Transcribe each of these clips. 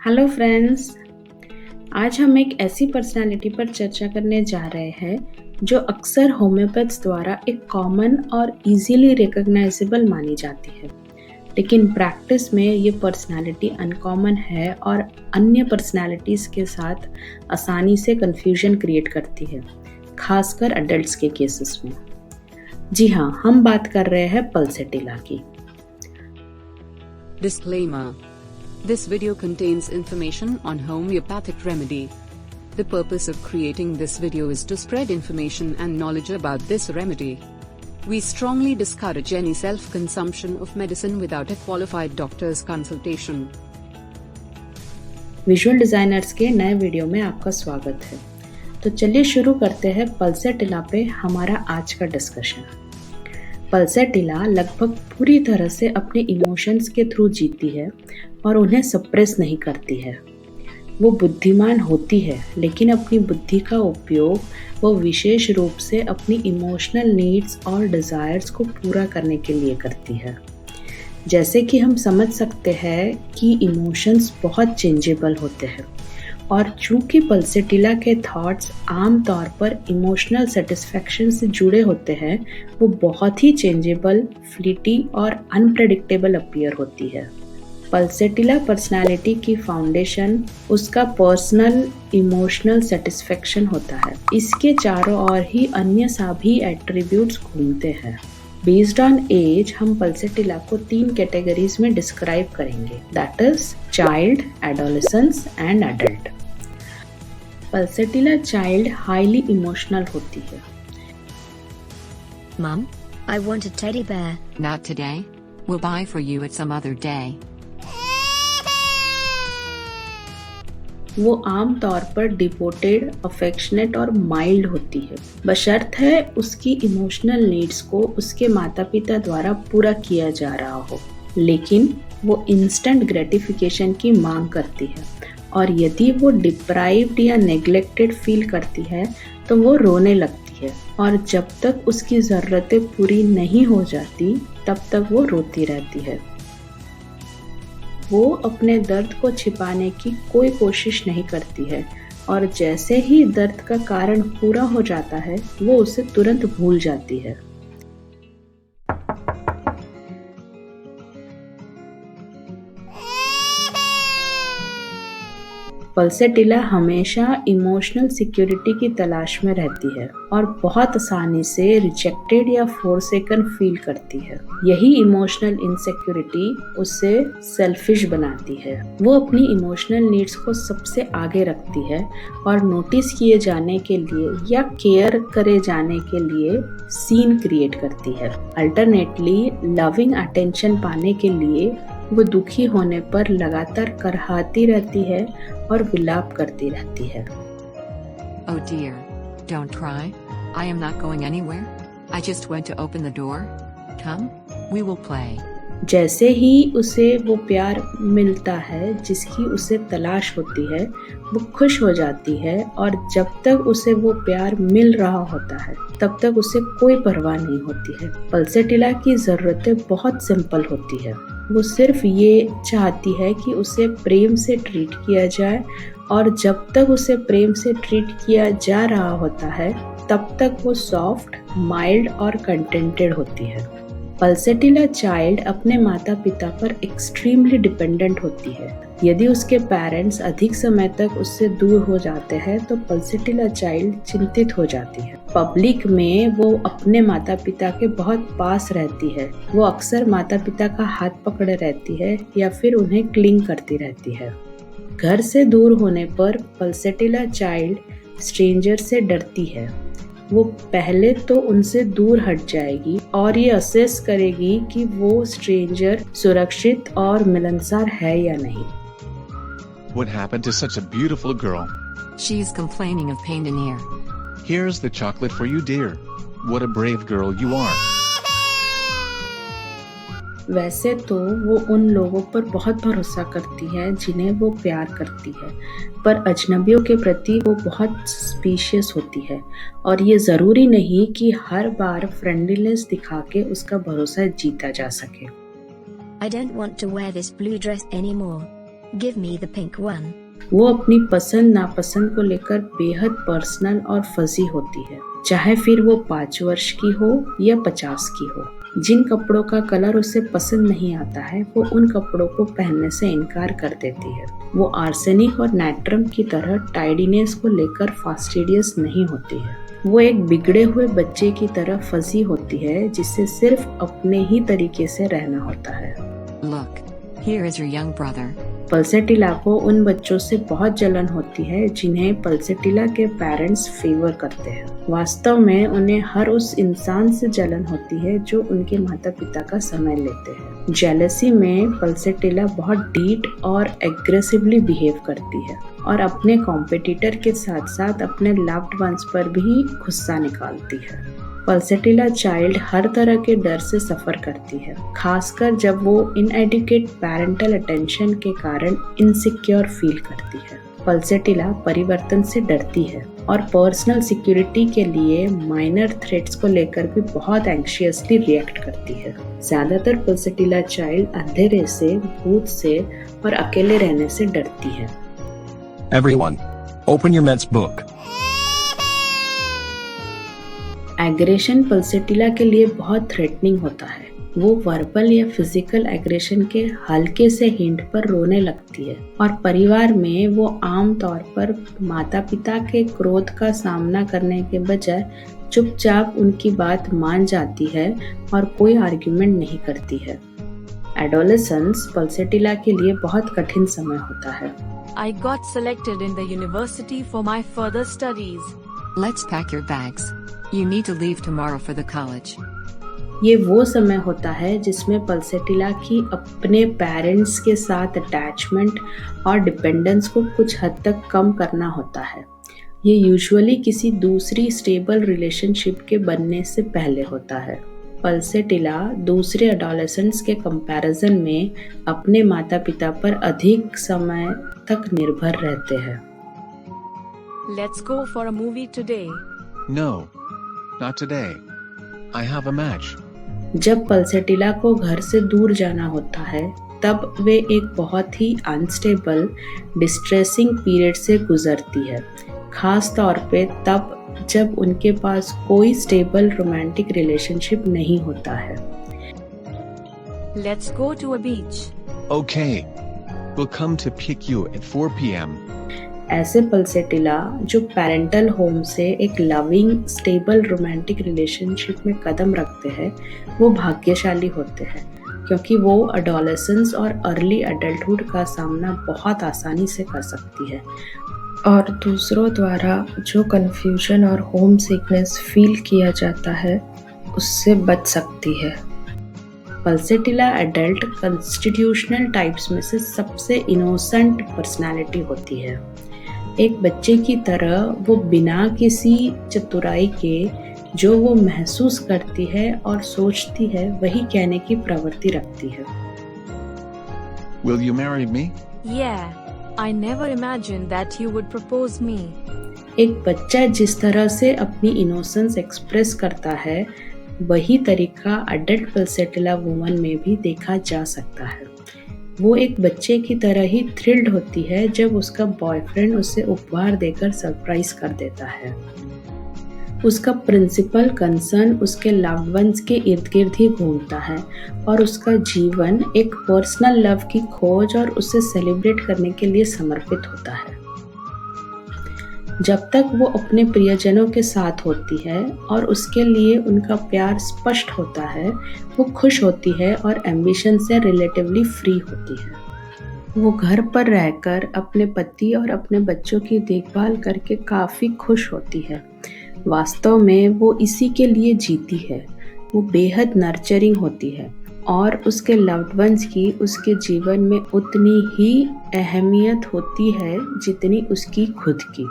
Hello friends, आज हम एक ऐसी पर्सनालिटी पर चर्चा करने जा रहे हैं जो अक्सर होम्योपैथ्स द्वारा एक कॉमन और इजीली रिकॉग्नाइजेबल मानी जाती है, लेकिन प्रैक्टिस में ये पर्सनालिटी अनकॉमन है और अन्य पर्सनालिटीज़ के साथ आसानी से कन्फ्यूजन क्रिएट करती है, खासकर अडल्ट्स के केसेस में। जी हाँ, हम बात कर रहे हैं पल्सेटिला की। Disclaimer. This video contains information on homeopathic remedy. The purpose of creating this video is to spread information and knowledge about this remedy. We strongly discourage any self-consumption of medicine without a qualified doctor's consultation. Visual designers के नए video में आपका स्वागत है। तो चलिए शुरू करते हैं पल्सेटिला पे हमारा आज का डिस्कशन। पल्सेटिला लगभग पूरी तरह से अपने इमोशंस के थ्रू जीती है और उन्हें सप्रेस नहीं करती है। वो बुद्धिमान होती है, लेकिन अपनी बुद्धि का उपयोग वो विशेष रूप से अपनी इमोशनल नीड्स और डिज़ायर्स को पूरा करने के लिए करती है। जैसे कि हम समझ सकते हैं कि इमोशंस बहुत चेंजेबल होते हैं और चूँकि पल्सेटिला के थॉट्स आम तौर पर इमोशनल सेटिस्फैक्शन से जुड़े होते हैं, वो बहुत ही चेंजेबल, फ्लीटी और अनप्रेडिक्टेबल अपीयर होती है। पल्सेटिला पर्सनालिटी की फाउंडेशन उसका पर्सनल इमोशनल सेटिस्फैक्शन होता है। इसके चारों ओर ही अन्य सभी एट्रीब्यूट्स घूमते हैं। बेस्ड ऑन एज हम पल्सेटिला को 3 कैटेगरीज में डिस्क्राइब करेंगे, that is child, adolescence and adult. Pulsatilla child highly emotional होती है। Mum, I want a teddy bear. Not today. We'll buy for you at some other day. वो आम तौर पर डिवोटेड, अफेक्शनेट और माइल्ड होती है, बशर्त है उसकी इमोशनल नीड्स को उसके माता पिता द्वारा पूरा किया जा रहा हो। लेकिन वो इंस्टेंट ग्रेटिफिकेशन की मांग करती है और यदि वो डिप्राइव्ड या नेग्लेक्टेड फील करती है तो वो रोने लगती है और जब तक उसकी ज़रूरतें पूरी नहीं हो जाती तब तक वो रोती रहती है। वो अपने दर्द को छिपाने की कोई कोशिश नहीं करती है और जैसे ही दर्द का कारण पूरा हो जाता है वो उसे तुरंत भूल जाती है। पल्सेटिला हमेशा इमोशनल सिक्योरिटी की तलाश में रहती है और बहुत आसानी से रिजेक्टेड या फोरसेकन फील करती है। यही इमोशनल इनसिक्योरिटी उसे सेल्फिश बनाती है। वो अपनी इमोशनल नीड्स को सबसे आगे रखती है और नोटिस किए जाने के लिए या केयर करे जाने के लिए सीन क्रिएट करती है। अल्टरनेटली लविंग अटेंशन पाने के लिए वो दुखी होने पर लगातार करहाती रहती है और विलाप करती रहती है। Oh dear. Don't cry. I am not going anywhere. I just went to open the door. Come, we will play. जैसे ही उसे वो प्यार मिलता है जिसकी उसे तलाश होती है, वो खुश हो जाती है और जब तक उसे वो प्यार मिल रहा होता है तब तक उसे कोई परवाह नहीं होती है। पल्सेटिला की ज़रूरतें बहुत सिंपल होती है। वो सिर्फ ये चाहती है कि उसे प्रेम से ट्रीट किया जाए और जब तक उसे प्रेम से ट्रीट किया जा रहा होता है तब तक वो सॉफ्ट, माइल्ड और कंटेंटेड होती है। पल्सेटिला चाइल्ड अपने माता पिता पर एक्सट्रीमली डिपेंडेंट होती है। यदि उसके पेरेंट्स अधिक समय तक उससे दूर हो जाते हैं तो पल्सेटिला चाइल्ड चिंतित हो जाती है। पब्लिक में वो अपने माता पिता के बहुत पास रहती है। वो अक्सर माता पिता का हाथ पकड़े रहती है या फिर उन्हें क्लिंग करती रहती है। घर से दूर होने पर पल्सेटिला चाइल्ड स्ट्रेंजर से डरती है। वो पहले तो उनसे दूर हट जाएगी और ये असेस करेगी कि वो स्ट्रेंजर सुरक्षित और मिलनसार है या नहीं। What happened to such a beautiful girl? She's complaining of pain in ear. Here's the chocolate for you, dear. What a brave girl you are. वैसे तो वो उन लोगों पर बहुत भरोसा करती है जिन्हें वो प्यार करती है, पर अजनबियों के प्रति वो बहुत सस्पिशियस होती है और ये ज़रूरी नहीं कि हर बार फ्रेंडलीनेस दिखा के उसका भरोसा जीता जा सके। I don't want to wear this blue dress anymore. Give me the pink one. वो अपनी पसंद नापसंद को लेकर बेहद पर्सनल और फजी होती है, चाहे फिर वो 5 वर्ष की हो या 50 की हो। जिन कपड़ों का कलर उसे पसंद नहीं आता है वो उन कपड़ों को पहनने से इनकार कर देती है। वो आर्सेनिक और नाइट्रम की तरह टाइडीनेस को लेकर फास्टिडियस नहीं होती है। वो एक बिगड़े हुए बच्चे की तरह फजी होती है जिसे सिर्फ अपने ही तरीके से रहना होता है। Look, here is your young brother. Pulsatilla को उन बच्चों से बहुत जलन होती है जिन्हें पल्सेटिला के पेरेंट्स फेवर करते हैं। वास्तव में उन्हें हर उस इंसान से जलन होती है जो उनके माता पिता का समय लेते हैं। जेलसी में पल्सेटिला बहुत डीट और एग्रेसिवली बिहेव करती है और अपने कॉम्पिटिटर के साथ साथ अपने लव्ड वंस पर भी गुस्सा निकालती है। पल्सेटिला चाइल्ड हर तरह के डर से सफ़र करती है, खासकर जब वो इनएडिक्वेट पेरेंटल अटेंशन के कारण इनसिक्योर फील करती है। पल्सेटिला परिवर्तन से डरती है और पर्सनल सिक्योरिटी के लिए माइनर थ्रेट्स को लेकर भी बहुत एंग्शियसली रिएक्ट करती है। ज़्यादातर पल्सेटिला चाइल्ड अंधेरे से, भूत से और अकेले रहने से डरती है। Everyone, open your maths book. Aggression pulsatilla के लिए बहुत थ्रेटनिंग होता है। वो वर्बल या फिजिकल एग्रेशन के हल्के से हिंट पर रोने लगती है और परिवार में वो आम तौर पर माता पिता के क्रोध का सामना करने के बजाय चुपचाप उनकी बात मान जाती है और कोई आर्ग्यूमेंट नहीं करती है। एडोलेसेंस पल्सेटिला के लिए बहुत कठिन समय होता है। I got selected in the university for my further studies. Let's pack your bags. You need to leave tomorrow for the college. ये वो समय होता है जिसमें पल्सेटिला की अपने पेरेंट्स के साथ अटैचमेंट और डिपेंडेंस को कुछ हद तक कम करना होता है। ये यूजुअली किसी दूसरी स्टेबल रिलेशनशिप के बनने से पहले होता है। पल्सेटिला दूसरे एडोलेसेंट्स के कंपैरिजन में अपने माता पिता पर अधिक समय तक निर्भर रहते हैं। Let's go for a movie today. No. Not today. I have a match. जब पल्सेटिला को घर से दूर जाना होता है तब वे एक बहुत ही अनस्टेबल, डिस्ट्रेसिंग पीरियड से गुजरती है, खास तौर पे तब जब उनके पास कोई स्टेबल रोमांटिक रिलेशनशिप नहीं होता है। Let's go to a beach. Okay. We'll come to pick you at 4 p.m. ऐसे पल्सेटिला जो पेरेंटल होम से एक लविंग, स्टेबल रोमांटिक रिलेशनशिप में कदम रखते हैं वो भाग्यशाली होते हैं, क्योंकि वो एडोलेसेंस और अर्ली एडल्टहुड का सामना बहुत आसानी से कर सकती है और दूसरों द्वारा जो कन्फ्यूजन और होम सिकनेस फील किया जाता है उससे बच सकती है। पल्सेटिला एडल्ट कॉन्स्टिट्यूशनल टाइप्स में से सबसे इनोसेंट पर्सनालिटी होती है। एक बच्चे की तरह वो बिना किसी चतुराई के जो वो महसूस करती है और सोचती है वही कहने की प्रवृत्ति रखती है। Will you marry me? Yeah. I never imagined that you would propose me. एक बच्चा जिस तरह से अपनी इनोसेंस एक्सप्रेस करता है वही तरीका अडल्ट पल्सेटिला वुमन में भी देखा जा सकता है। वो एक बच्चे की तरह ही थ्रिल्ड होती है जब उसका बॉयफ्रेंड उसे उपहार देकर सरप्राइज कर देता है। उसका प्रिंसिपल कंसर्न उसके लव्ड वंस के इर्द गिर्द ही घूमता है और उसका जीवन एक पर्सनल लव की खोज और उसे सेलिब्रेट करने के लिए समर्पित होता है। जब तक वो अपने प्रियजनों के साथ होती है और उसके लिए उनका प्यार स्पष्ट होता है, वो खुश होती है और एम्बिशन से रिलेटिवली फ्री होती है। वो घर पर रहकर अपने पति और अपने बच्चों की देखभाल करके काफ़ी खुश होती है। वास्तव में वो इसी के लिए जीती है। वो बेहद नर्चरिंग होती है और उसके लव्ड वंस की उसके जीवन में उतनी ही अहमियत होती है जितनी उसकी खुद की।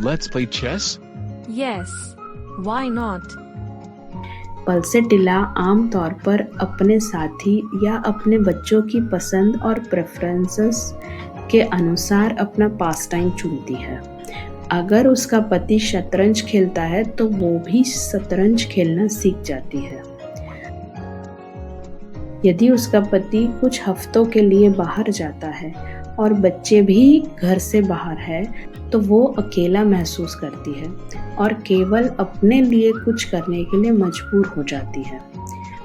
Let's play chess? Yes. Why not? Pulsatilla आम तौर पर अपने साथी या अपने बच्चों की पसंद और प्रेफरेंसेस के अनुसार अपना पास टाइम चुनती है। अगर उसका पति शतरंज खेलता है तो वो भी शतरंज खेलना सीख जाती है। यदि उसका पति कुछ हफ्तों के लिए बाहर जाता है और बच्चे भी घर से बाहर है, तो वो अकेला महसूस करती है और केवल अपने लिए कुछ करने के लिए मजबूर हो जाती है।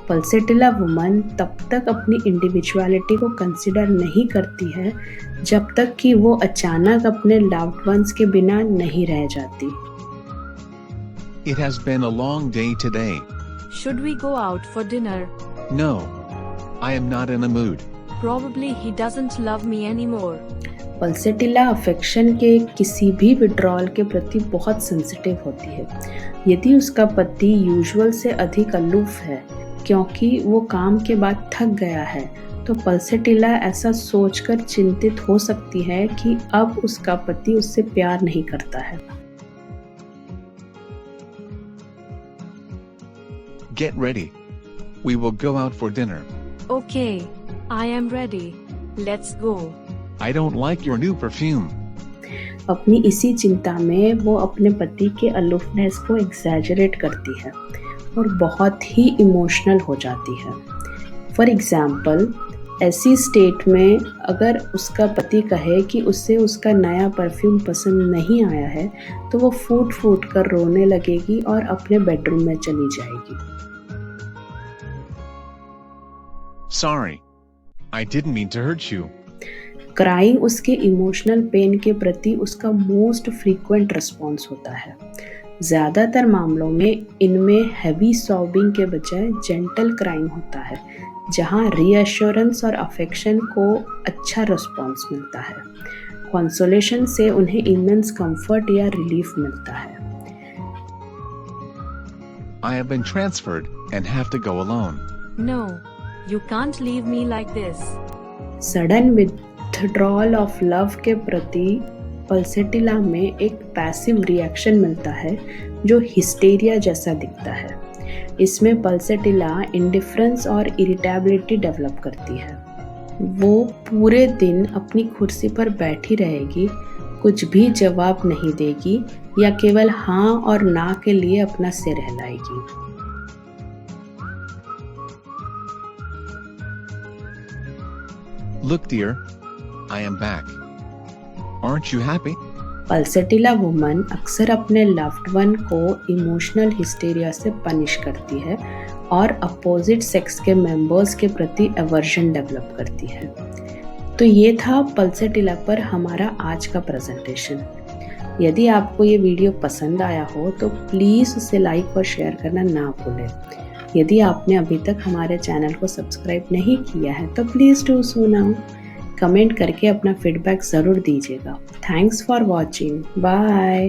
पल्सेटिला वुमन तब तक अपनी इंडिविजुअलिटी को कंसिडर नहीं करती है जब तक कि वो अचानक अपने लव्ड वंस के बिना नहीं रह जाती। It has been a long day today. Should we go out for dinner? No. I am not in a mood. Probably he doesn't love me anymore. Pulsatilla affection के किसी भी विड्रॉल के प्रति बहुत सेंसिटिव होती है। यदि उसका पति यूजुअल से अधिक अलूफ है क्योंकि वो काम के बाद थक गया है, तो पल्सेटिला ऐसा सोचकर चिंतित हो सकती है कि अब उसका पति उससे प्यार नहीं करता है। Get ready. We will go out for dinner. Okay, I am ready. Let's go. I don't like your new perfume. अपनी इसी चिंता में वो अपने पति के अलूफनेस को एग्जैजरेट करती है और बहुत ही इमोशनल हो जाती है। फॉर एग्जाम्पल, ऐसी स्टेट में अगर उसका पति कहे कि उसे उसका नया परफ्यूम पसंद नहीं आया है, तो वो फूट फूट कर रोने लगेगी और अपने बेडरूम में चली जाएगी। Sorry. I didn't mean to hurt you. Crying उसके इमोशनल पेन के प्रति उसका मोस्ट फ्रीक्वेंट रिस्पॉन्स होता है। ज़्यादातर मामलों में इनमें हैवी सॉबिंग के बजाय जेंटल क्राइंग होता है, जहां रीअश्योरेंस और अफेक्शन को अच्छा रिस्पॉन्स मिलता है। कंसोलेशन से उन्हें इमेंस कंफर्ट या रिलीफ मिलता है। I have been transferred and have to go alone. No, you can't leave me like this. Sudden withdrawal of love के प्रति पल्सेटिला में एक पैसिव रिएक्शन मिलता है जो हिस्टेरिया जैसा दिखता है। इसमें पल्सेटिला इंडिफरेंस और इरिटेबिलिटी डेवलप करती है। वो पूरे दिन अपनी कुर्सी पर बैठी रहेगी, कुछ भी जवाब नहीं देगी या केवल हाँ और ना के लिए अपना सिर हिलाएगी। Look, dear. I am back. Aren't you happy? Pulsatilla woman अक्सर अपने लव्ड वन को इमोशनल हिस्टेरिया से पनिश करती है और अपोजिट सेक्स के मेंबर्स के प्रति एवर्जन डेवलप करती है। तो ये था पल्सेटिला पर हमारा आज का प्रेजेंटेशन। यदि आपको ये वीडियो पसंद आया हो तो प्लीज़ उसे लाइक और शेयर करना ना भूलें। यदि आपने अभी तक हमारे चैनल को सब्सक्राइब नहीं किया है तो please do so now. Comment करके अपना फीडबैक ज़रूर दीजिएगा। Thanks for watching. बाय।